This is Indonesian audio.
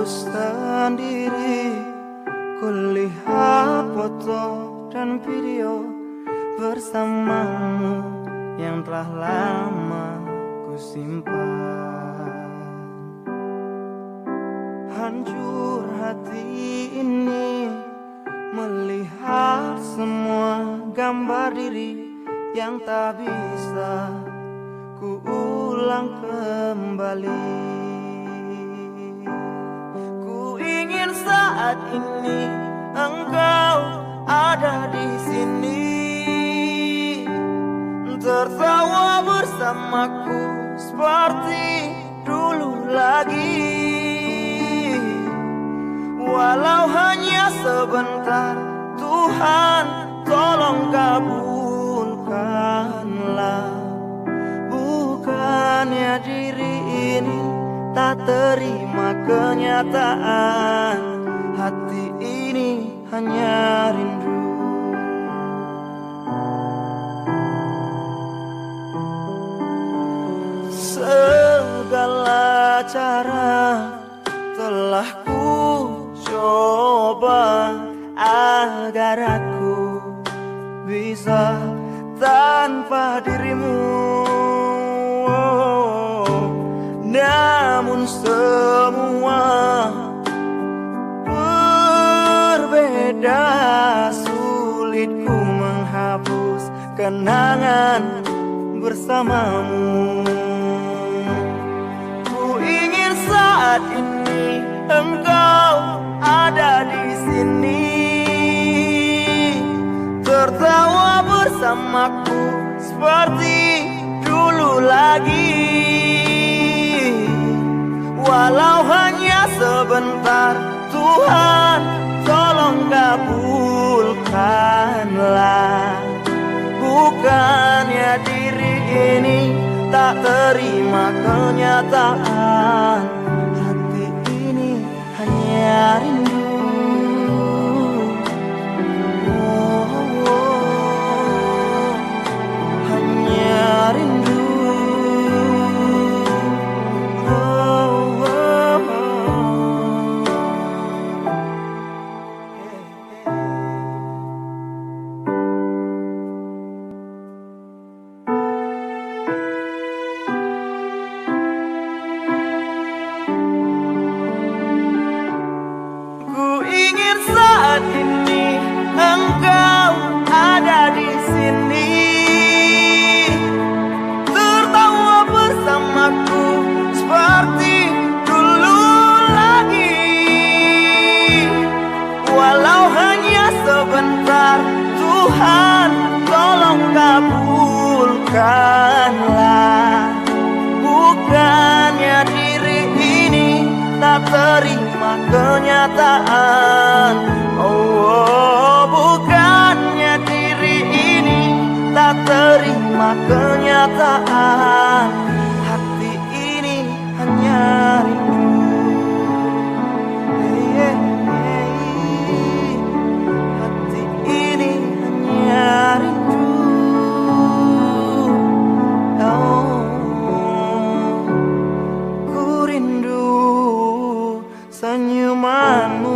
sendiri. Kulihat foto dan video bersamamu yang telah lama ku simpan. Hancur hati ini melihat semua gambar diri yang tak bisa ku ulang kembali. Ku ingin saat ini engkau ada di sini, tertawa bersamaku seperti dulu lagi. Walau hanya sebentar, Tuhan tolong kabulkanlah. Bukannya diri ini tak terima kenyataan, hati ini hanya rindu. Segala cara telah ku coba agar aku bisa tanpa dirimu. Namun semua berbeda, sulit ku menghapus kenangan bersamamu. Ku ingin saat ini engkau ada di sini, tertawa bersamaku seperti dulu lagi. Walau hanya sebentar, Tuhan tolong kabulkanlah. Bukannya diri ini tak terima kenyataan, hati ini hanya rindu. Hanya rindu. Saat ini engkau ada di sini, tertawa bersamaku seperti dulu lagi. Walau hanya sebentar, Tuhan tolong kabulkanlah. Bukannya diri ini tak terima kenyataan, bukannya diri ini tak terima kenyataan, hati ini hanya rindu. Hati ini hanya rindu. Ku rindu senyumanmu